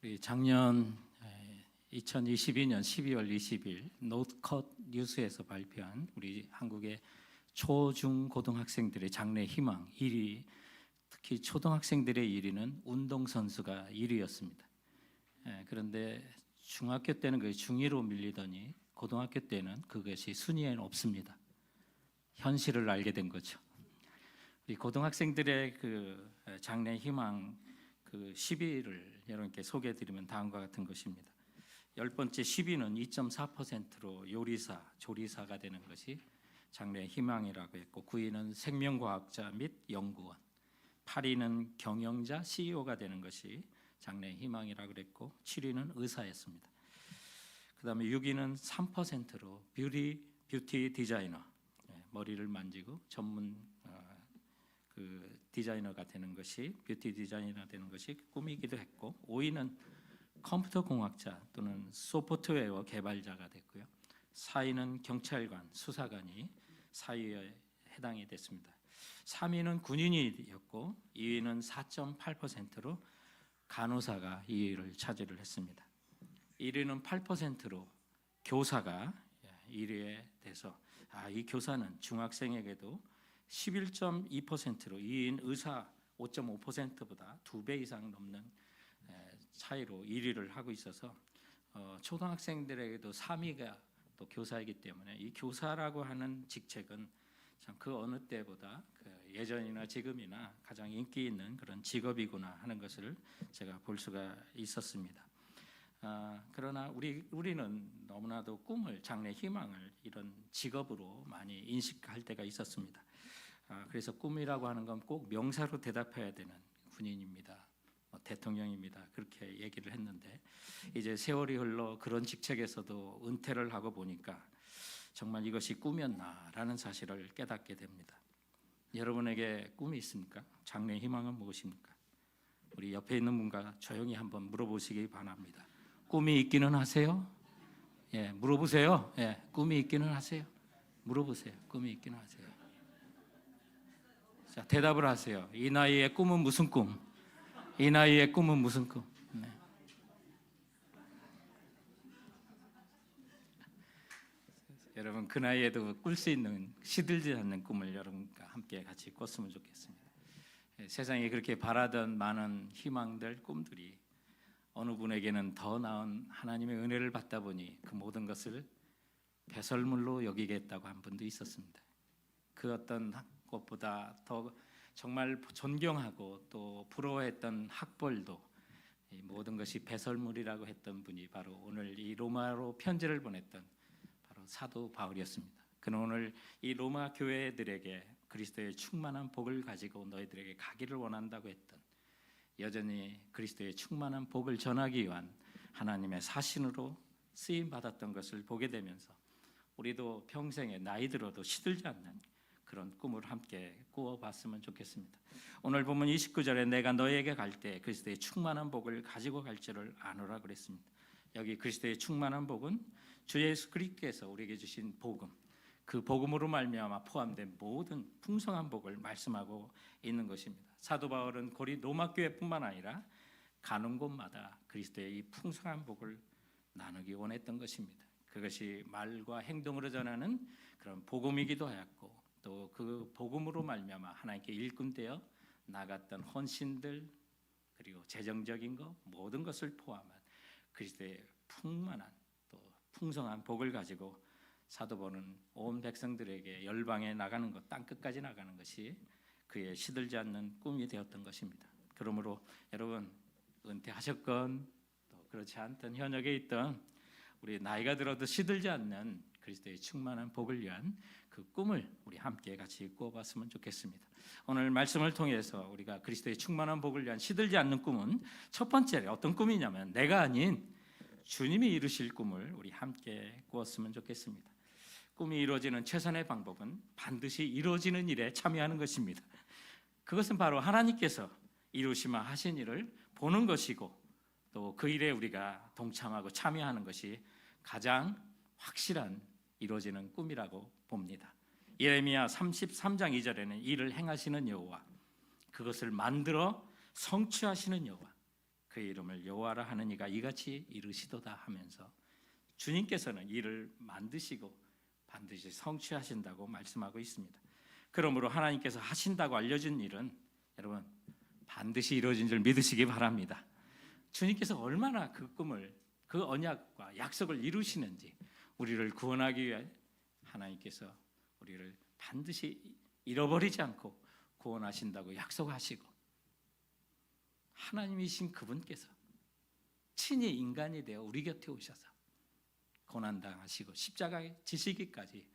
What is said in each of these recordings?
우리 작년 2022년 12월 20일 노컷 뉴스에서 발표한 우리 한국의 초중 고등학생들의 장래 희망 1위, 특히 초등학생들의 1위는 운동선수가 1위였습니다. 그런데 중학교 때는 그게 중2로 밀리더니 고등학교 때는 그것이 순위에는 없습니다. 현실을 알게 된 거죠. 우리 고등학생들의 그 장래 희망 그 10위를 여러분께 소개해드리면 다음과 같은 것입니다. 10번째 10위는 2.4%로 요리사, 조리사가 되는 것이 장래 희망이라고 했고, 9위는 생명과학자 및 연구원, 8위는 경영자, CEO가 되는 것이 장래 희망이라고 그랬고, 7위는 의사였습니다. 그 다음에 6위는 3%로 뷰티 디자이너, 머리를 만지고 전문 그 디자이너가 되는 것이, 뷰티 디자이너 되는 것이 꿈이기도 했고, 5위는 컴퓨터 공학자 또는 소프트웨어 개발자가 됐고요. 4위는 경찰관, 수사관이 4위에 해당이 됐습니다. 3위는 군인이었고, 2위는 4.8%로 간호사가 2위를 차지를 했습니다. 1위는 8%로 교사가 1위에 돼서 이 교사는 중학생에게도 11.2%로 2위인 의사 5.5%보다 2배 이상 넘는 차이로 1위를 하고 있어서 초등학생들에게도 3위가 또 교사이기 때문에 이 교사라고 하는 직책은 참 그 어느 때보다 예전이나 지금이나 가장 인기 있는 그런 직업이구나 하는 것을 제가 볼 수가 있었습니다. 그러나 우리는 너무나도 꿈을, 장래 희망을 이런 직업으로 많이 인식할 때가 있었습니다. 그래서 꿈이라고 하는 건 꼭 명사로 대답해야 되는 군인입니다, 대통령입니다, 그렇게 얘기를 했는데, 이제 세월이 흘러 그런 직책에서도 은퇴를 하고 보니까 정말 이것이 꿈이었나라는 사실을 깨닫게 됩니다. 여러분에게 꿈이 있습니까? 장래 희망은 무엇입니까? 우리 옆에 있는 분과 조용히 한번 물어보시기 바랍니다. 꿈이 있기는 하세요? 물어보세요. 꿈이 있기는 하세요? 물어보세요. 꿈이 있기는 하세요? 자, 대답을 하세요. 이 나이에 꿈은 무슨 꿈? 이 나이에 꿈은 무슨 꿈? 여러분, 그 나이에도 꿀 수 있는 시들지 않는 꿈을 여러분과 함께 같이 꿨으면 좋겠습니다. 세상에 그렇게 바라던 많은 희망들, 꿈들이 어느 분에게는 더 나은 하나님의 은혜를 받다 보니 그 모든 것을 배설물로 여기겠다고 한 분도 있었습니다. 그 어떤 것보다 더 정말 존경하고 또 부러워했던 학벌도 이 모든 것이 배설물이라고 했던 분이 바로 오늘 이 로마로 편지를 보냈던 바로 사도 바울이었습니다. 그는 오늘 이 로마 교회들에게 그리스도의 충만한 복을 가지고 너희들에게 가기를 원한다고 했던, 여전히 그리스도의 충만한 복을 전하기 위한 하나님의 사신으로 쓰임 받았던 것을 보게 되면서 우리도 평생에 나이 들어도 시들지 않는 그런 꿈을 함께 꾸어봤으면 좋겠습니다. 오늘 보면 29절에 내가 너에게 갈 때 그리스도의 충만한 복을 가지고 갈 줄을 아노라 그랬습니다. 여기 그리스도의 충만한 복은 주 예수 그리스도께서 우리에게 주신 복음, 그 복음으로 말미암아 포함된 모든 풍성한 복을 말씀하고 있는 것입니다. 사도 바울은 로마 교회뿐만 아니라 가는 곳마다 그리스도의 이 풍성한 복을 나누기 원했던 것입니다. 그것이 말과 행동으로 전하는 그런 복음이기도 하였고, 또 그 복음으로 말미암아 하나님께 일꾼되어 나갔던 헌신들, 그리고 재정적인 것, 모든 것을 포함한 그리스도의 풍만한 또 풍성한 복을 가지고 사도 바울은 온 백성들에게 열방에 나가는 것, 땅끝까지 나가는 것이 그의 시들지 않는 꿈이 되었던 것입니다. 그러므로 여러분, 은퇴하셨건 또 그렇지 않던 현역에 있던 우리 나이가 들어도 시들지 않는 그리스도의 충만한 복을 위한 그 꿈을 우리 함께 같이 꾸어봤으면 좋겠습니다. 오늘 말씀을 통해서 우리가 그리스도의 충만한 복을 위한 시들지 않는 꿈은 첫 번째 어떤 꿈이냐면 내가 아닌 주님이 이루실 꿈을 우리 함께 꾸었으면 좋겠습니다. 꿈이 이루어지는 최선의 방법은 반드시 이루어지는 일에 참여하는 것입니다. 그것은 바로 하나님께서 이루시마 하신 일을 보는 것이고, 또 그 일에 우리가 동참하고 참여하는 것이 가장 확실한 이루어지는 꿈이라고 봅니다. 예레미야 33장 2절에는 이를 행하시는 여호와, 그것을 만들어 성취하시는 여호와, 그의 이름을 여호와라 하는 이가 이같이 이르시도다 하면서 주님께서는 이를 만드시고 반드시 성취하신다고 말씀하고 있습니다. 그러므로 하나님께서 하신다고 알려진 일은 여러분 반드시 이루어진 줄 믿으시기 바랍니다. 주님께서 얼마나 그 꿈을, 그 언약과 약속을 이루시는지, 우리를 구원하기 위해 하나님께서 우리를 반드시 잃어버리지 않고 구원하신다고 약속하시고, 하나님이신 그분께서 친히 인간이 되어 우리 곁에 오셔서 고난당하시고 십자가에 지시기까지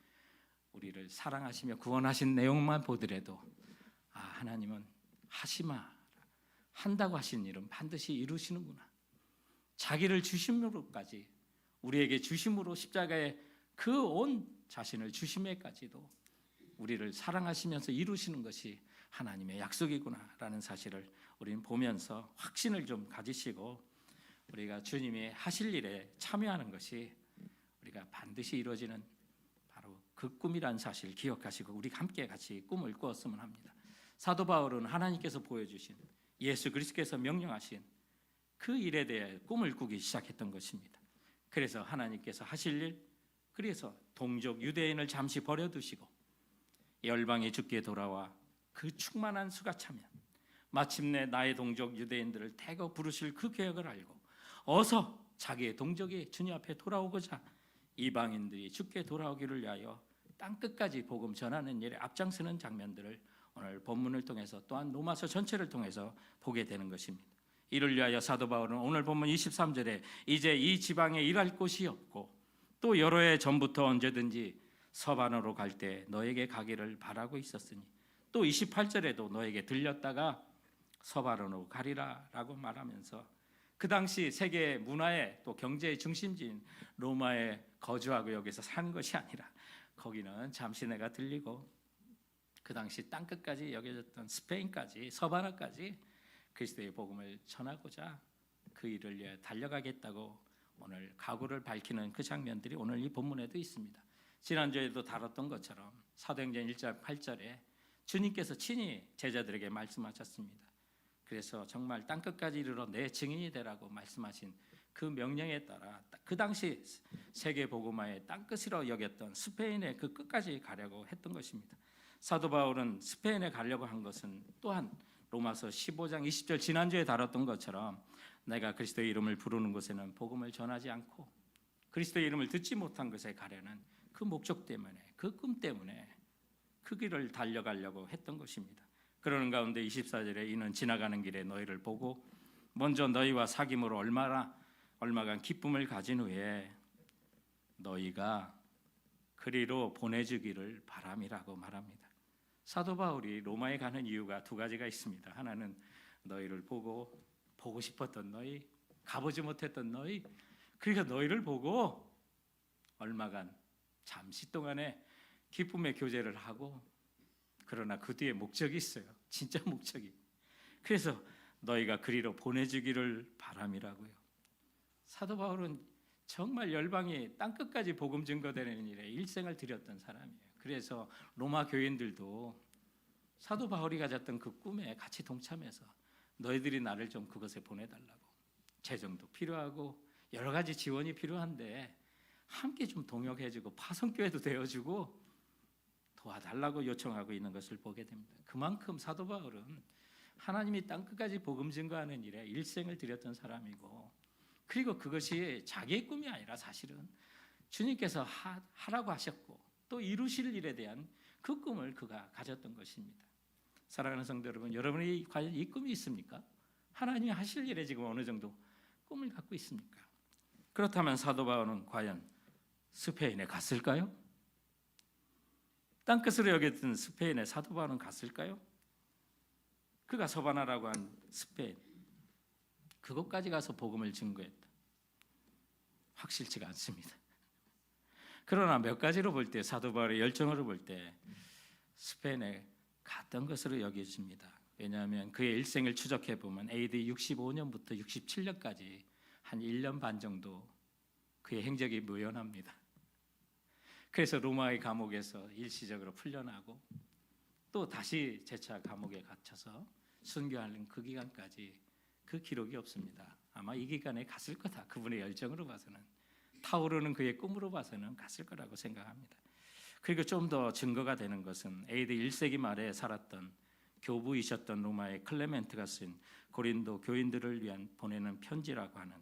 우리를 사랑하시며 구원하신 내용만 보더라도 하나님은 하시마, 한다고 하신 일은 반드시 이루시는구나. 자기를 주심으로까지, 우리에게 주심으로 십자가에 그 온 자신을 주심에까지도 우리를 사랑하시면서 이루시는 것이 하나님의 약속이구나라는 사실을 우리는 보면서 확신을 좀 가지시고, 우리가 주님이 하실 일에 참여하는 것이 우리가 반드시 이루어지는 바로 그 꿈이라는 사실을 기억하시고 우리 함께 같이 꿈을 꾸었으면 합니다. 사도 바울은 하나님께서 보여주신, 예수 그리스도께서 명령하신 그 일에 대해 꿈을 꾸기 시작했던 것입니다. 그래서 하나님께서 하실 일, 그래서 동족 유대인을 잠시 버려두시고 열방의 주께 돌아와 그 충만한 수가 차면 마침내 나의 동족 유대인들을 대거 부르실 그 계획을 알고 어서 자기의 동족이 주님 앞에 돌아오고자 이방인들이 주께 돌아오기를 위하여 땅끝까지 복음 전하는 일에 앞장서는 장면들을 오늘 본문을 통해서 또한 로마서 전체를 통해서 보게 되는 것입니다. 이를 위하여 사도 바울은 오늘 본문 23절에 이제 이 지방에 일할 곳이 없고 또 여러 해 전부터 언제든지 서반으로 갈 때 너에게 가기를 바라고 있었으니 또 28절에도 너에게 들렸다가 서반으로 가리라 라고 말하면서 그 당시 세계 문화의 또 경제의 중심지인 로마에 거주하고 여기서 사는 것이 아니라 거기는 잠시 내가 들리고 그 당시 땅끝까지 여겨졌던 스페인까지 서바나까지 그리스도의 복음을 전하고자 그 일을 위해 달려가겠다고 오늘 각오를 밝히는 그 장면들이 오늘 이 본문에도 있습니다. 지난주에도 다뤘던 것처럼 사도행전 1장 8절에 주님께서 친히 제자들에게 말씀하셨습니다. 그래서 정말 땅끝까지 이르러 내 증인이 되라고 말씀하신 그 명령에 따라 그 당시 세계 복음화의 땅끝이라고 여겼던 스페인의 그 끝까지 가려고 했던 것입니다. 사도 바울은 스페인에 가려고 한 것은 또한 로마서 15장 20절 지난주에 다뤘던 것처럼 내가 그리스도의 이름을 부르는 곳에는 복음을 전하지 않고 그리스도의 이름을 듣지 못한 것에 가려는 그 목적 때문에, 그 꿈 때문에 그 길을 달려가려고 했던 것입니다. 그러는 가운데 24절에 이는 지나가는 길에 너희를 보고 먼저 너희와 사귐으로 얼마간 기쁨을 가진 후에 너희가 그리로 보내주기를 바람이라고 말합니다. 사도 바울이 로마에 가는 이유가 두 가지가 있습니다. 하나는 너희를 보고 싶었던 너희, 가보지 못했던 너희, 그러니까 너희를 보고 얼마간 잠시 동안의 기쁨의 교제를 하고, 그러나 그 뒤에 목적이 있어요. 진짜 목적이. 그래서 너희가 그리로 보내주기를 바람이라고요. 사도 바울은 정말 열방이 땅끝까지 복음 증거되는 일에 일생을 들였던 사람이에요. 그래서 로마 교인들도 사도 바울이 가졌던 그 꿈에 같이 동참해서 너희들이 나를 좀 그것에 보내달라고, 재정도 필요하고 여러 가지 지원이 필요한데 함께 좀 동역해주고 파송교회도 되어주고 도와달라고 요청하고 있는 것을 보게 됩니다. 그만큼 사도 바울은 하나님이 땅끝까지 복음 증거하는 일에 일생을 들였던 사람이고, 그리고 그것이 자기의 꿈이 아니라 사실은 주님께서 하라고 하셨고 또 이루실 일에 대한 그 꿈을 그가 가졌던 것입니다. 사랑하는 성도 여러분, 여러분이 과연 이 꿈이 있습니까? 하나님이 하실 일에 지금 어느 정도 꿈을 갖고 있습니까? 그렇다면 사도 바울은 과연 스페인에 갔을까요? 땅끝으로 여겼던 스페인에 사도 바울은 갔을까요? 그가 서바나라고 한 스페인, 그곳까지 가서 복음을 증거했다. 확실치가 않습니다. 그러나 몇 가지로 볼 때, 사도 바울의 열정으로 볼 때 스페인에 갔던 것으로 여겨집니다. 왜냐하면 그의 일생을 추적해 보면 AD 65년부터 67년까지 한 1년 반 정도 그의 행적이 묘연합니다. 그래서 로마의 감옥에서 일시적으로 풀려나고 또 다시 재차 감옥에 갇혀서 순교하는 그 기간까지 그 기록이 없습니다. 아마 이 기간에 갔을 거다. 그분의 열정으로 봐서는, 타오르는 그의 꿈으로 봐서는 갔을 거라고 생각합니다. 그리고 좀 더 증거가 되는 것은 AD 1세기 말에 살았던 교부이셨던 로마의 클레멘트가 쓴 고린도 교인들을 위한 보내는 편지라고 하는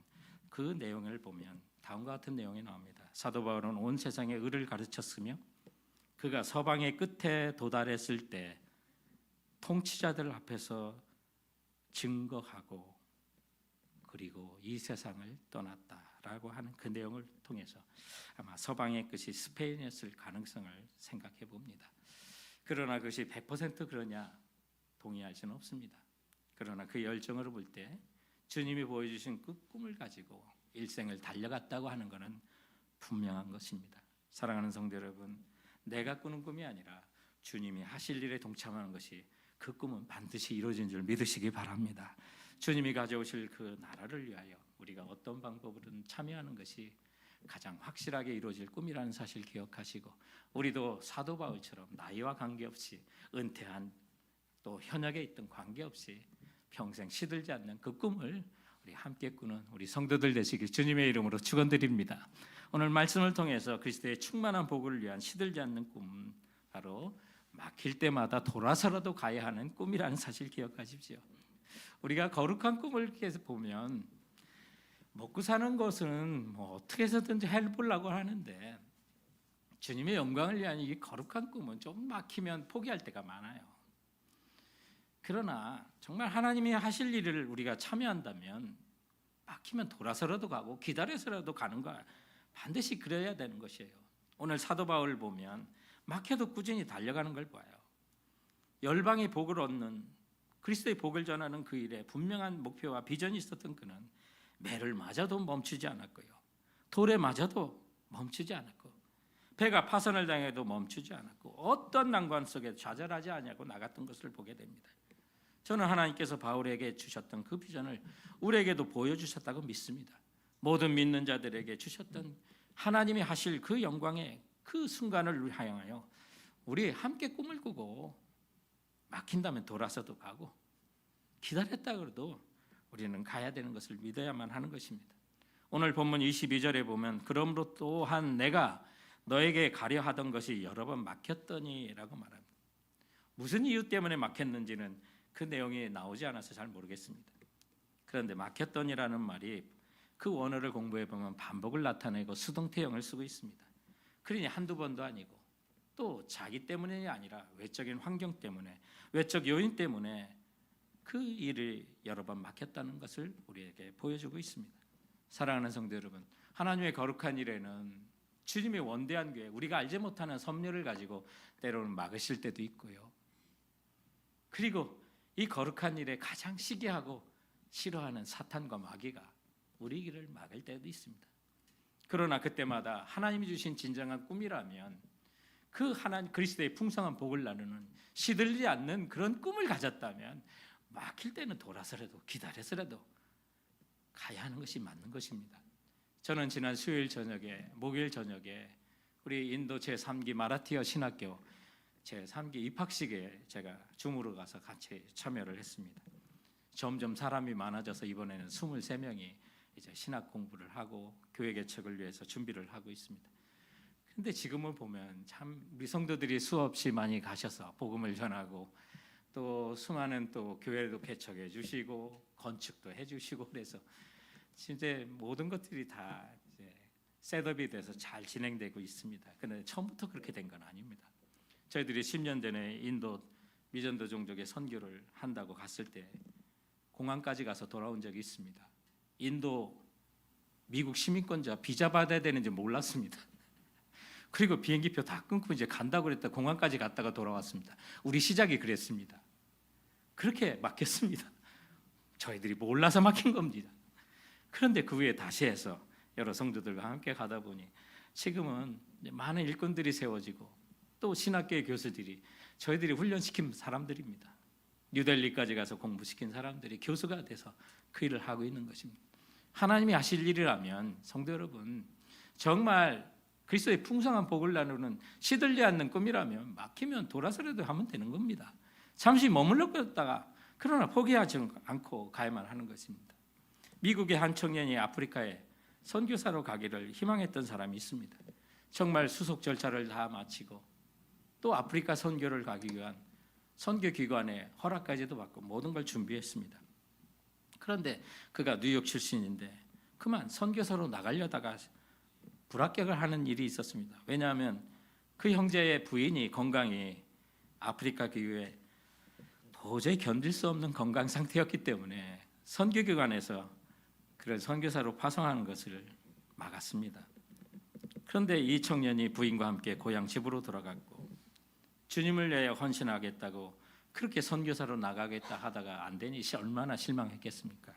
그 내용을 보면 다음과 같은 내용이 나옵니다. 사도 바울은 온 세상에 의를 가르쳤으며 그가 서방의 끝에 도달했을 때 통치자들 앞에서 증거하고 그리고 이 세상을 떠났다라고 하는 그 내용을 통해서 아마 서방의 끝이 스페인이었을 가능성을 생각해 봅니다. 그러나 그것이 100% 그러냐 동의할 수는 없습니다. 그러나 그 열정으로 볼 때 주님이 보여주신 그 꿈을 가지고 일생을 달려갔다고 하는 것은 분명한 것입니다. 사랑하는 성도 여러분, 내가 꾸는 꿈이 아니라 주님이 하실 일에 동참하는 것이 그 꿈은 반드시 이루어진 줄 믿으시기 바랍니다. 주님이 가져오실 그 나라를 위하여 우리가 어떤 방법으로든 참여하는 것이 가장 확실하게 이루어질 꿈이라는 사실 기억하시고, 우리도 사도 바울처럼 나이와 관계없이 은퇴한 또 현역에 있던 관계없이 평생 시들지 않는 그 꿈을 우리 함께 꾸는 우리 성도들 되시길 주님의 이름으로 축원드립니다. 오늘 말씀을 통해서 그리스도의 충만한 복을 위한 시들지 않는 꿈, 바로 막힐 때마다 돌아서라도 가야 하는 꿈이라는 사실 기억하십시오. 우리가 거룩한 꿈을 계속 보면 먹고 사는 것은 뭐 어떻게 해서든지 해보려고 하는데 주님의 영광을 위한 이 거룩한 꿈은 좀 막히면 포기할 때가 많아요. 그러나 정말 하나님이 하실 일을 우리가 참여한다면 막히면 돌아서라도 가고 기다려서라도 가는 거 반드시 그래야 되는 것이에요. 오늘 사도 바울을 보면 막혀도 꾸준히 달려가는 걸 봐요. 열방의 복을 얻는, 그리스도의 복을 전하는 그 일에 분명한 목표와 비전이 있었던 그는 매를 맞아도 멈추지 않았고요, 돌에 맞아도 멈추지 않았고, 배가 파선을 당해도 멈추지 않았고, 어떤 난관 속에 좌절하지 않냐고 나갔던 것을 보게 됩니다. 저는 하나님께서 바울에게 주셨던 그 비전을 우리에게도 보여주셨다고 믿습니다. 모든 믿는 자들에게 주셨던 하나님이 하실 그 영광의 그 순간을 향하여 우리 함께 꿈을 꾸고, 막힌다면 돌아서도 가고, 기다렸다 그래도 우리는 가야 되는 것을 믿어야만 하는 것입니다. 오늘 본문 22절에 보면 그러므로 또한 내가 너에게 가려 하던 것이 여러 번 막혔더니 라고 말합니다. 무슨 이유 때문에 막혔는지는 그 내용이 나오지 않아서 잘 모르겠습니다. 그런데 막혔더니라는 말이 그 원어를 공부해 보면 반복을 나타내고 수동태형을 쓰고 있습니다. 그러니 한두 번도 아니고 또 자기 때문이 아니라 외적인 환경 때문에, 외적 요인 때문에 그 일을 여러 번 막혔다는 것을 우리에게 보여주고 있습니다. 사랑하는 성도 여러분, 하나님의 거룩한 일에는 주님의 원대한 교회, 우리가 알지 못하는 섭리를 가지고 때로는 막으실 때도 있고요, 그리고 이 거룩한 일에 가장 시기하고 싫어하는 사탄과 마귀가 우리 길을 막을 때도 있습니다. 그러나 그때마다 하나님이 주신 진정한 꿈이라면 그 하나님 그리스도의 풍성한 복을 나누는 시들지 않는 그런 꿈을 가졌다면 막힐 때는 돌아서라도 기다려서라도 가야 하는 것이 맞는 것입니다. 저는 지난 수요일 저녁에, 목요일 저녁에 우리 인도 제3기 마라티아 신학교 제3기 입학식에 제가 줌으로 가서 같이 참여를 했습니다. 점점 사람이 많아져서 이번에는 23명이 이제 신학 공부를 하고 교회 개척을 위해서 준비를 하고 있습니다. 근데 지금을 보면 참 우리 성도들이 수없이 많이 가셔서 복음을 전하고 또 수많은 또 교회도 개척해 주시고 건축도 해 주시고, 그래서 진짜 모든 것들이 다 이제 셋업이 돼서 잘 진행되고 있습니다. 그런데 처음부터 그렇게 된 건 아닙니다. 저희들이 10년 전에 인도 미전도 종족의 선교를 한다고 갔을 때 공항까지 가서 돌아온 적이 있습니다. 인도 미국 시민권자 비자 받아야 되는지 몰랐습니다. 그리고 비행기표 다 끊고 이제 간다고 그랬다 공항까지 갔다가 돌아왔습니다. 우리 시작이 그랬습니다. 그렇게 막혔습니다. 저희들이 몰라서 막힌 겁니다. 그런데 그 후에 다시 해서 여러 성도들과 함께 가다 보니 지금은 많은 일꾼들이 세워지고 또 신학교의 교수들이 저희들이 훈련시킨 사람들입니다. 뉴델리까지 가서 공부시킨 사람들이 교수가 돼서 그 일을 하고 있는 것입니다. 하나님이 하실 일이라면 성도 여러분, 정말 그리스도의 풍성한 복을 나누는 시들지 않는 꿈이라면 막히면 돌아서라도 하면 되는 겁니다. 잠시 머물렀다가 그러나 포기하지 않고 가야만 하는 것입니다. 미국의 한 청년이 아프리카에 선교사로 가기를 희망했던 사람이 있습니다. 정말 수속 절차를 다 마치고 또 아프리카 선교를 가기 위한 선교기관의 허락까지도 받고 모든 걸 준비했습니다. 그런데 그가 뉴욕 출신인데 그만 선교사로 나가려다가 불합격을 하는 일이 있었습니다. 왜냐하면 그 형제의 부인이 건강이 아프리카 기후에 도저히 견딜 수 없는 건강 상태였기 때문에 선교기관에서 그를 선교사로 파송하는 것을 막았습니다. 그런데 이 청년이 부인과 함께 고향 집으로 돌아갔고 주님을 위해 헌신하겠다고 그렇게 선교사로 나가겠다 하다가 안 되니 얼마나 실망했겠습니까?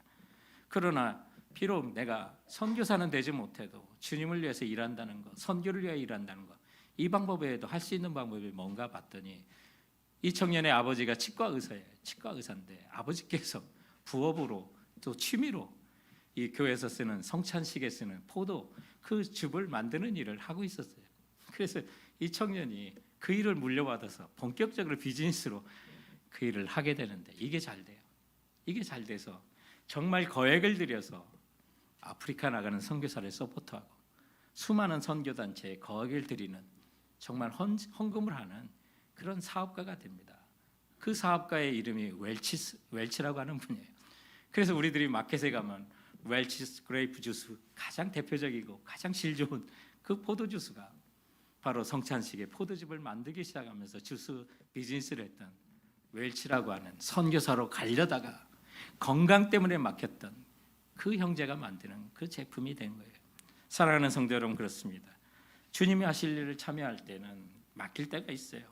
그러나 비록 내가 선교사는 되지 못해도 주님을 위해서 일한다는 것, 선교를 위해 일한다는 것, 이 방법 외에도 할 수 있는 방법이 뭔가 봤더니 이 청년의 아버지가 치과 의사인데 아버지께서 부업으로 또 취미로 이 교회에서 쓰는 성찬식에 쓰는 포도 그 즙을 만드는 일을 하고 있었어요. 그래서 이 청년이 그 일을 물려받아서 본격적으로 비즈니스로 그 일을 하게 되는데 이게 잘 돼요. 이게 잘 돼서 정말 거액을 들여서 아프리카 나가는 선교사를 서포트하고 수많은 선교단체에 거액을 들이는 정말 헌금을 하는 그런 사업가가 됩니다. 그 사업가의 이름이 웰치라고 하는 분이에요. 그래서 우리들이 마켓에 가면 웰치스 그레이프 주스 가장 대표적이고 가장 질 좋은 그 포도 주스가 바로 성찬식에 포도즙을 만들기 시작하면서 주스 비즈니스를 했던 웰치라고 하는 선교사로 가려다가 건강 때문에 막혔던 그 형제가 만드는 그 제품이 된 거예요. 사랑하는 성도 여러분, 그렇습니다. 주님이 하실 일을 참여할 때는 막힐 때가 있어요.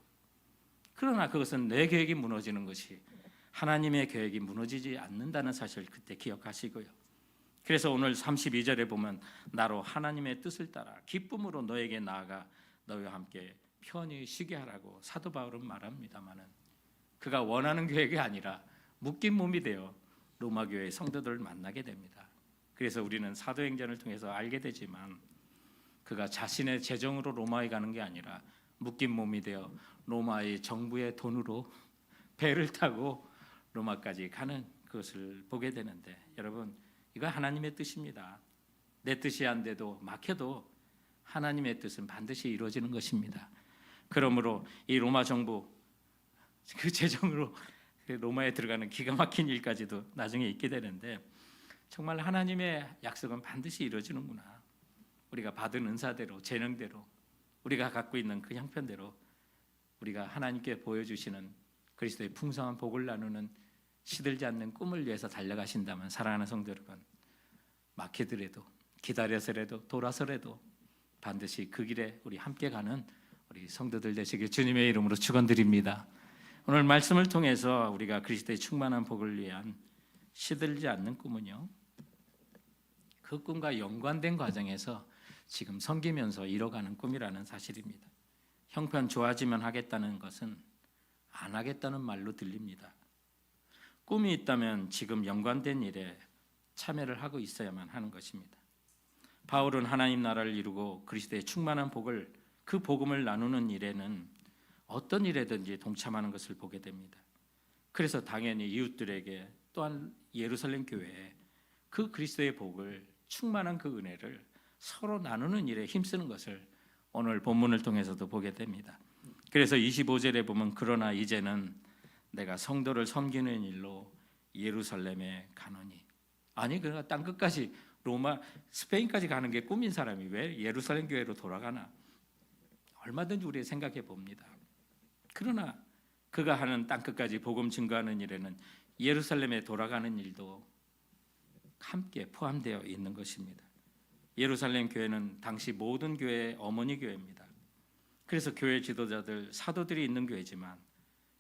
그러나 그것은 내 계획이 무너지는 것이 하나님의 계획이 무너지지 않는다는 사실을 그때 기억하시고요. 그래서 오늘 32절에 보면 나로 하나님의 뜻을 따라 기쁨으로 너에게 나아가 너희와 함께 편히 쉬게 하라고 사도 바울은 말합니다마는 그가 원하는 계획이 아니라 묶인 몸이 되어 로마 교회의 성도들을 만나게 됩니다. 그래서 우리는 사도행전을 통해서 알게 되지만 그가 자신의 재정으로 로마에 가는 게 아니라 묶인 몸이 되어 로마의 정부의 돈으로 배를 타고 로마까지 가는 것을 보게 되는데 여러분, 이거 하나님의 뜻입니다. 내 뜻이 안 돼도 막혀도 하나님의 뜻은 반드시 이루어지는 것입니다. 그러므로 이 로마 정부 그 재정으로 로마에 들어가는 기가 막힌 일까지도 나중에 있게 되는데 정말 하나님의 약속은 반드시 이루어지는구나. 우리가 받은 은사대로 재능대로 우리가 갖고 있는 그 형편대로 우리가 하나님께 보여주시는 그리스도의 풍성한 복을 나누는 시들지 않는 꿈을 위해서 달려가신다면 사랑하는 성도 여러분, 막히더라도 기다려서라도 돌아서라도 반드시 그 길에 우리 함께 가는 우리 성도들 되시길 주님의 이름으로 축원드립니다. 오늘 말씀을 통해서 우리가 그리스도의 충만한 복을 위한 시들지 않는 꿈은요, 그 꿈과 연관된 과정에서 지금 섬기면서 이뤄가는 꿈이라는 사실입니다. 형편 좋아지면 하겠다는 것은 안 하겠다는 말로 들립니다. 꿈이 있다면 지금 연관된 일에 참여를 하고 있어야만 하는 것입니다. 바울은 하나님 나라를 이루고 그리스도의 충만한 복을 그 복음을 나누는 일에는 어떤 일에든지 동참하는 것을 보게 됩니다. 그래서 당연히 이웃들에게 또한 예루살렘 교회에 그 그리스도의 복을 충만한 그 은혜를 서로 나누는 일에 힘쓰는 것을 오늘 본문을 통해서도 보게 됩니다. 그래서 25절에 보면 그러나 이제는 내가 성도를 섬기는 일로 예루살렘에 가노니. 아니 그러나 땅끝까지 로마 스페인까지 가는 게 꿈인 사람이 왜 예루살렘 교회로 돌아가나? 얼마든지 우리 생각해 봅니다. 그러나 그가 하는 땅끝까지 복음 증거하는 일에는 예루살렘에 돌아가는 일도 함께 포함되어 있는 것입니다. 예루살렘 교회는 당시 모든 교회의 어머니 교회입니다. 그래서 교회 지도자들, 사도들이 있는 교회지만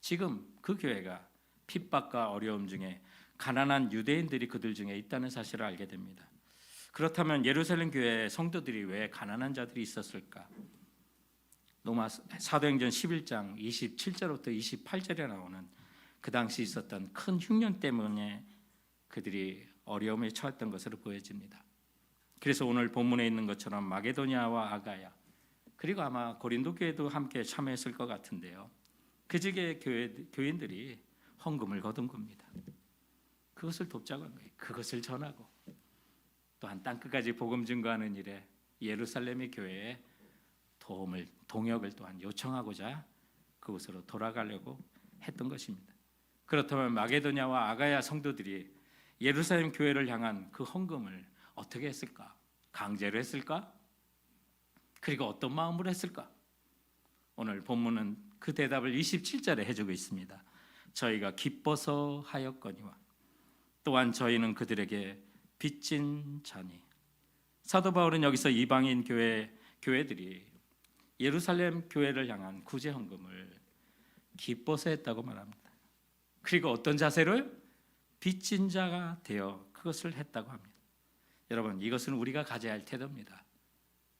지금 그 교회가 핍박과 어려움 중에 가난한 유대인들이 그들 중에 있다는 사실을 알게 됩니다. 그렇다면 예루살렘 교회 성도들이 왜 가난한 자들이 있었을까? 로마 사도행전 11장 27절부터 28절에 나오는 그 당시 있었던 큰 흉년 때문에 그들이 어려움에 처했던 것으로 보여집니다. 그래서 오늘 본문에 있는 것처럼 마게도냐와 아가야 그리고 아마 고린도 교회도 함께 참여했을 것 같은데요. 그 지역의 교인들이 헌금을 거둔 겁니다. 그것을 돕자고 한 거예요. 그것을 전하고 또한 땅끝까지 복음 증거하는 일에 예루살렘의 교회에 동역을 또한 요청하고자 그곳으로 돌아가려고 했던 것입니다. 그렇다면 마게도냐와 아가야 성도들이 예루살렘 교회를 향한 그 헌금을 어떻게 했을까? 강제로 했을까? 그리고 어떤 마음으로 했을까? 오늘 본문은 그 대답을 27절에 해주고 있습니다. 저희가 기뻐서 하였거니와 또한 저희는 그들에게 빚진 자니. 사도 바울은 여기서 이방인 교회들이 예루살렘 교회를 향한 구제 헌금을 기뻐서 했다고 말합니다. 그리고 어떤 자세로? 빚진 자가 되어 그것을 했다고 합니다. 여러분, 이것은 우리가 가져야 할 태도입니다.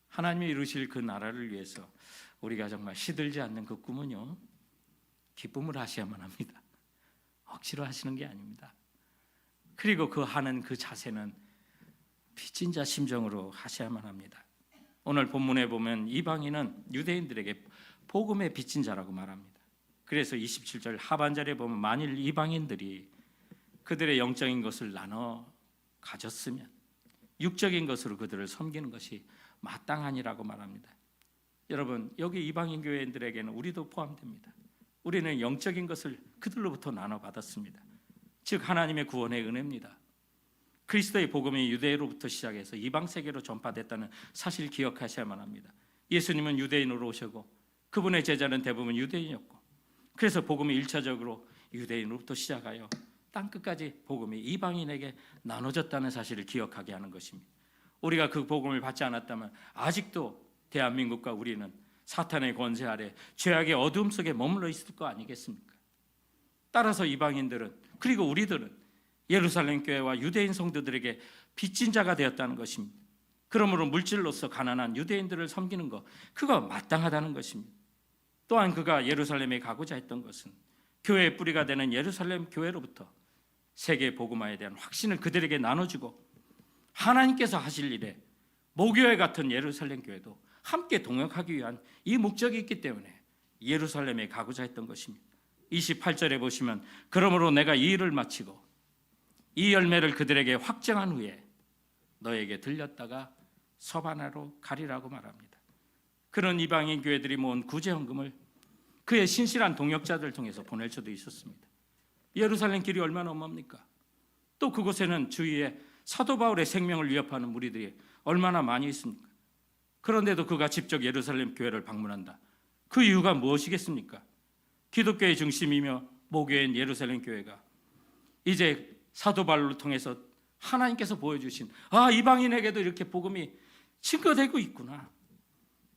하나님이 이루실 그 나라를 위해서 우리가 정말 시들지 않는 그 꿈은요, 기쁨을 하셔야만 합니다. 억지로 하시는 게 아닙니다. 그리고 그 하는 그 자세는 빚진 자 심정으로 하셔야만 합니다. 오늘 본문에 보면 이방인은 유대인들에게 복음의 빚진 자라고 말합니다. 그래서 27절 하반절에 보면 만일 이방인들이 그들의 영적인 것을 나눠 가졌으면 육적인 것으로 그들을 섬기는 것이 마땅하니라고 말합니다. 여러분, 여기 이방인 교회인들에게는 우리도 포함됩니다. 우리는 영적인 것을 그들로부터 나눠 받았습니다. 즉 하나님의 구원의 은혜입니다. 그리스도의 복음이 유대로부터 시작해서 이방 세계로 전파됐다는 사실 기억하셔야만 합니다. 예수님은 유대인으로 오셨고 그분의 제자는 대부분 유대인이었고, 그래서 복음이 1차적으로 유대인으로부터 시작하여 땅끝까지 복음이 이방인에게 나눠졌다는 사실을 기억하게 하는 것입니다. 우리가 그 복음을 받지 않았다면 아직도 대한민국과 우리는 사탄의 권세 아래 죄악의 어둠 속에 머물러 있을 거 아니겠습니까? 따라서 이방인들은, 그리고 우리들은 예루살렘 교회와 유대인 성도들에게 빚진 자가 되었다는 것입니다. 그러므로 물질로서 가난한 유대인들을 섬기는 것, 그거 마땅하다는 것입니다. 또한 그가 예루살렘에 가고자 했던 것은 교회의 뿌리가 되는 예루살렘 교회로부터 세계 복음화에 대한 확신을 그들에게 나눠주고 하나님께서 하실 일에 모교회 같은 예루살렘 교회도 함께 동역하기 위한 이 목적이 있기 때문에 예루살렘에 가고자 했던 것입니다. 28절에 보시면 그러므로 내가 이 일을 마치고 이 열매를 그들에게 확정한 후에 너에게 들렸다가 서바나로 가리라고 말합니다. 그런 이방인 교회들이 모은 구제헌금을 그의 신실한 동역자들을 통해서 보낼 수도 있었습니다. 예루살렘 길이 얼마나 멉니까? 또 그곳에는 주위에 사도 바울의 생명을 위협하는 무리들이 얼마나 많이 있습니까? 그런데도 그가 직접 예루살렘 교회를 방문한다. 그 이유가 무엇이겠습니까? 기독교의 중심이며 모교인 예루살렘 교회가 이제 사도 바울을 통해서 하나님께서 보여주신 이방인에게도 이렇게 복음이 증거되고 있구나.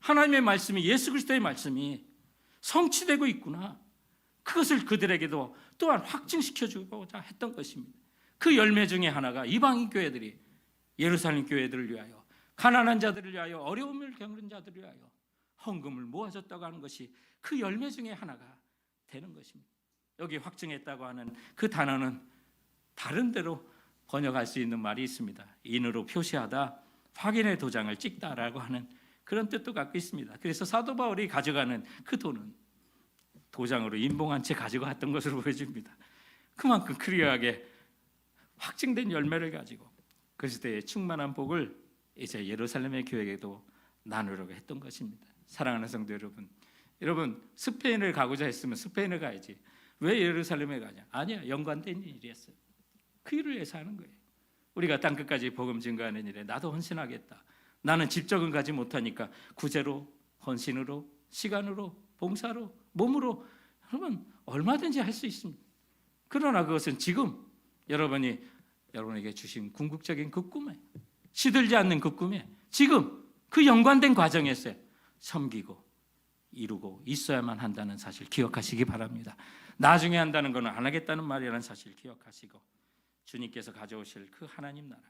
하나님의 말씀이, 예수 그리스도의 말씀이 성취되고 있구나. 그것을 그들에게도 또한 확증시켜주고자 했던 것입니다. 그 열매 중에 하나가 이방인 교회들이 예루살렘 교회들을 위하여, 가난한 자들을 위하여, 어려움을 겪는 자들을 위하여 헌금을 모아줬다고 하는 것이 그 열매 중에 하나가 되는 것입니다. 여기 확증했다고 하는 그 단어는 다른 데로 번역할 수 있는 말이 있습니다. 인으로 표시하다, 확인의 도장을 찍다라고 하는 그런 뜻도 갖고 있습니다. 그래서 사도 바울이 가져가는 그 돈은 도장으로 인봉한 채 가져갔던 것으로 보여집니다. 그만큼 크리어하게 확증된 열매를 가지고 그리스도의 충만한 복을 이제 예루살렘의 교회에게도 나누려고 했던 것입니다. 사랑하는 성도 여러분, 여러분 스페인을 가고자 했으면 스페인을 가야지 왜 예루살렘에 가냐? 아니야, 연관된 일이었어요. 그 일을 위해서 하는 거예요. 우리가 땅끝까지 복음 증거하는 일에 나도 헌신하겠다. 나는 직접은 가지 못하니까 구제로, 헌신으로, 시간으로, 봉사로, 몸으로 여러분 얼마든지 할 수 있습니다. 그러나 그것은 지금 여러분에게 주신 궁극적인 그 꿈에, 시들지 않는 그 꿈에 지금 그 연관된 과정에서 섬기고 이루고 있어야만 한다는 사실 기억하시기 바랍니다. 나중에 한다는 것은 안 하겠다는 말이라는 사실 기억하시고 주님께서 가져오실 그 하나님 나라,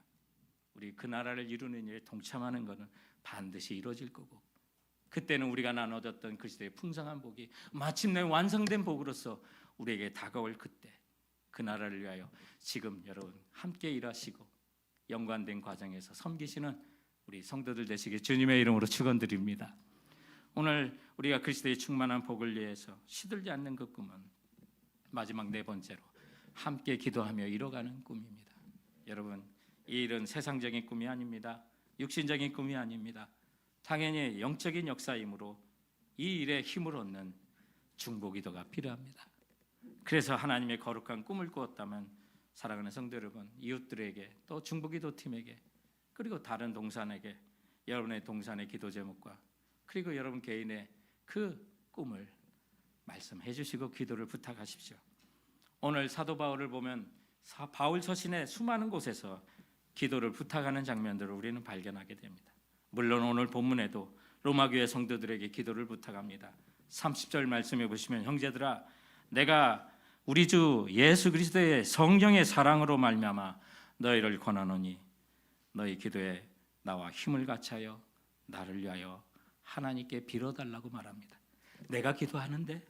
우리 그 나라를 이루는 일에 동참하는 것은 반드시 이루어질 거고, 그때는 우리가 나눠졌던 그리스도의 풍성한 복이 마침내 완성된 복으로서 우리에게 다가올 그때 그 나라를 위하여 지금 여러분 함께 일하시고 연관된 과정에서 섬기시는 우리 성도들 되시길 주님의 이름으로 축원드립니다. 오늘 우리가 그리스도의 충만한 복을 위해서 시들지 않는 그 꿈은 마지막 네 번째로 함께 기도하며 이뤄가는 꿈입니다. 여러분, 이 일은 세상적인 꿈이 아닙니다. 육신적인 꿈이 아닙니다. 당연히 영적인 역사이므로 이 일에 힘을 얻는 중보기도가 필요합니다. 그래서 하나님의 거룩한 꿈을 꾸었다면 사랑하는 성도 여러분, 이웃들에게 또 중보기도 팀에게 그리고 다른 동산에게 여러분의 동산의 기도 제목과 그리고 여러분 개인의 그 꿈을 말씀해 주시고 기도를 부탁하십시오. 오늘 사도 바울을 보면 바울 서신의 수많은 곳에서 기도를 부탁하는 장면들을 우리는 발견하게 됩니다. 물론 오늘 본문에도 로마 교회 성도들에게 기도를 부탁합니다. 30절 말씀해 보시면 형제들아 내가 우리 주 예수 그리스도의 성령의 사랑으로 말미암아 너희를 권하노니 너희 기도에 나와 힘을 같이하여 나를 위하여 하나님께 빌어달라고 말합니다. 내가 기도하는데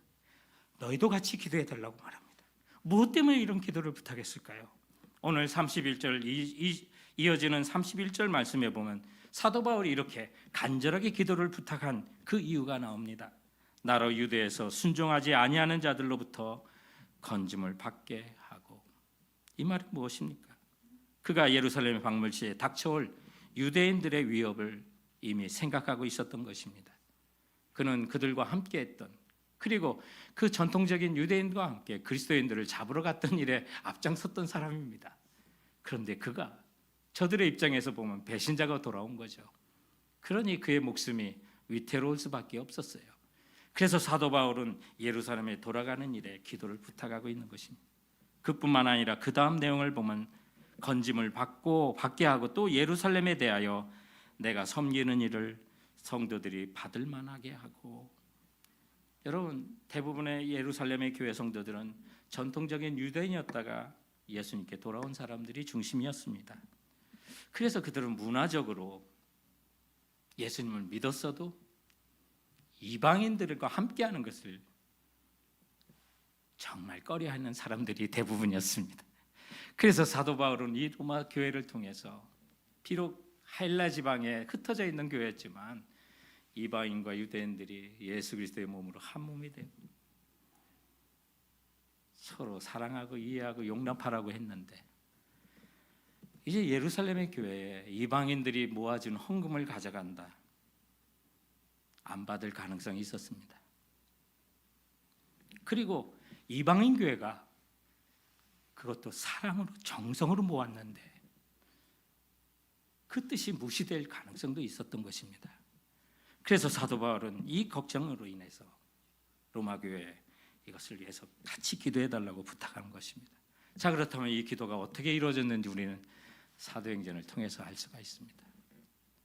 너희도 같이 기도해 달라고 말합니다. 무엇 때문에 이런 기도를 부탁했을까요? 오늘 31절 이어지는 31절 말씀에 보면 사도 바울이 이렇게 간절하게 기도를 부탁한 그 이유가 나옵니다. 나로 유대에서 순종하지 아니하는 자들로부터 건짐을 받게 하고. 이 말은 무엇입니까? 그가 예루살렘에 방문 시에 닥쳐올 유대인들의 위협을 이미 생각하고 있었던 것입니다. 그는 그들과 함께했던 그리고 그 전통적인 유대인과 함께 그리스도인들을 잡으러 갔던 일에 앞장섰던 사람입니다. 그런데 그가 저들의 입장에서 보면 배신자가 돌아온 거죠. 그러니 그의 목숨이 위태로울 수밖에 없었어요. 그래서 사도 바울은 예루살렘에 돌아가는 일에 기도를 부탁하고 있는 것입니다. 그뿐만 아니라 그 다음 내용을 보면 건짐을 받게 하고 또 예루살렘에 대하여 내가 섬기는 일을 성도들이 받을 만하게 하고. 여러분, 대부분의 예루살렘의 교회 성도들은 전통적인 유대인이었다가 예수님께 돌아온 사람들이 중심이었습니다. 그래서 그들은 문화적으로 예수님을 믿었어도 이방인들과 함께하는 것을 정말 꺼려하는 사람들이 대부분이었습니다. 그래서 사도 바울은 이 로마 교회를 통해서 비록 헬라 지방에 흩어져 있는 교회였지만 이방인과 유대인들이 예수 그리스도의 몸으로 한 몸이 되고 서로 사랑하고 이해하고 용납하라고 했는데 이제 예루살렘의 교회에 이방인들이 모아준 헌금을 가져간다. 안 받을 가능성이 있었습니다. 그리고 이방인 교회가 그것도 사랑으로 정성으로 모았는데 그 뜻이 무시될 가능성도 있었던 것입니다. 그래서 사도 바울은 이 걱정으로 인해서 로마 교회에 이것을 위해서 같이 기도해 달라고 부탁하는 것입니다. 자, 그렇다면 이 기도가 어떻게 이루어졌는지 우리는 사도행전을 통해서 알 수가 있습니다.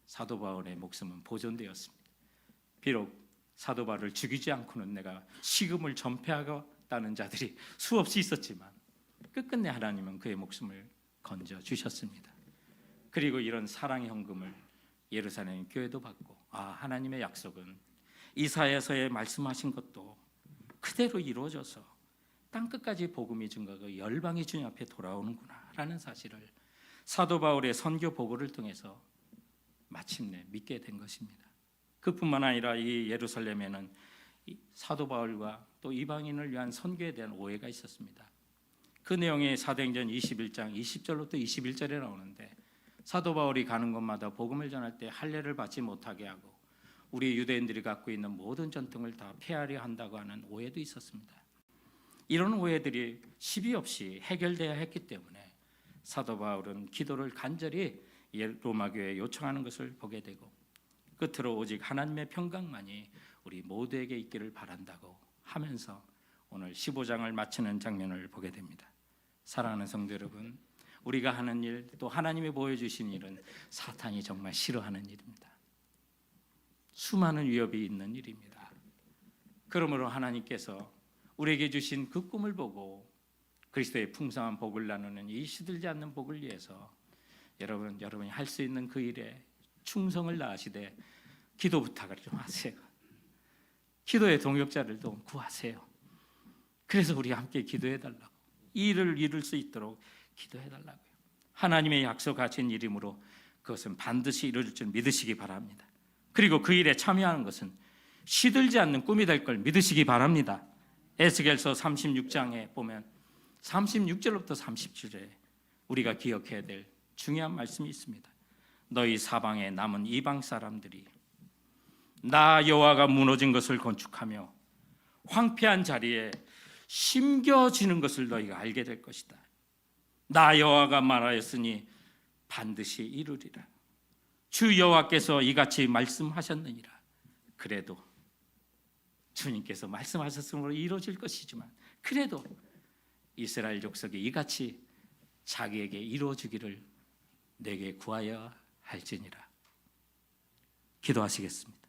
사도 바울의 목숨은 보존되었습니다. 비록 사도 바울을 죽이지 않고는 내가 식음을 전폐하겠다는 자들이 수없이 있었지만 끝끝내 하나님은 그의 목숨을 건져 주셨습니다. 그리고 이런 사랑의 헌금을 예루살렘 교회도 받고 하나님의 약속은 이사야서에 말씀하신 것도 그대로 이루어져서 땅끝까지 복음이 증가하고 열방이 주님 앞에 돌아오는구나 라는 사실을 사도 바울의 선교 보고를 통해서 마침내 믿게 된 것입니다. 그뿐만 아니라 이 예루살렘에는 사도 바울과 또 이방인을 위한 선교에 대한 오해가 있었습니다. 그 내용이 사도행전 21장 20절부터 21절에 나오는데 사도 바울이 가는 곳마다 복음을 전할 때 할례를 받지 못하게 하고 우리 유대인들이 갖고 있는 모든 전통을 다 폐하려 한다고 하는 오해도 있었습니다. 이런 오해들이 시비 없이 해결돼야 했기 때문에 사도 바울은 기도를 간절히 로마 교회에 요청하는 것을 보게 되고 끝으로 오직 하나님의 평강만이 우리 모두에게 있기를 바란다고 하면서 오늘 15장을 마치는 장면을 보게 됩니다. 사랑하는 성도 여러분, 우리가 하는 일, 또 하나님이 보여주신 일은 사탄이 정말 싫어하는 일입니다. 수많은 위협이 있는 일입니다. 그러므로 하나님께서 우리에게 주신 그 꿈을 보고 그리스도의 풍성한 복을 나누는 이 시들지 않는 복을 위해서 여러분이 할 수 있는 그 일에 충성을 다하시되 기도 부탁을 좀 하세요. 기도의 동역자를 좀 구하세요. 그래서 우리 함께 기도해 달라고, 이 일을 이룰 수 있도록 기도해 달라고요. 하나님의 약속하신 일이므로 그것은 반드시 이루어질 줄 믿으시기 바랍니다. 그리고 그 일에 참여하는 것은 시들지 않는 꿈이 될 걸 믿으시기 바랍니다. 에스겔서 36장에 보면 36절부터 37절에 우리가 기억해야 될 중요한 말씀이 있습니다. 너희 사방에 남은 이방 사람들이 나 여호와가 무너진 것을 건축하며 황폐한 자리에 심겨지는 것을 너희가 알게 될 것이다. 나 여호와가 말하였으니 반드시 이루리라. 주 여호와께서 이같이 말씀하셨느니라. 그래도 주님께서 말씀하셨으므로 이루어질 것이지만 그래도 이스라엘 족속이 이같이 자기에게 이루어지기를 내게 구하여 할지니라. 기도하시겠습니다.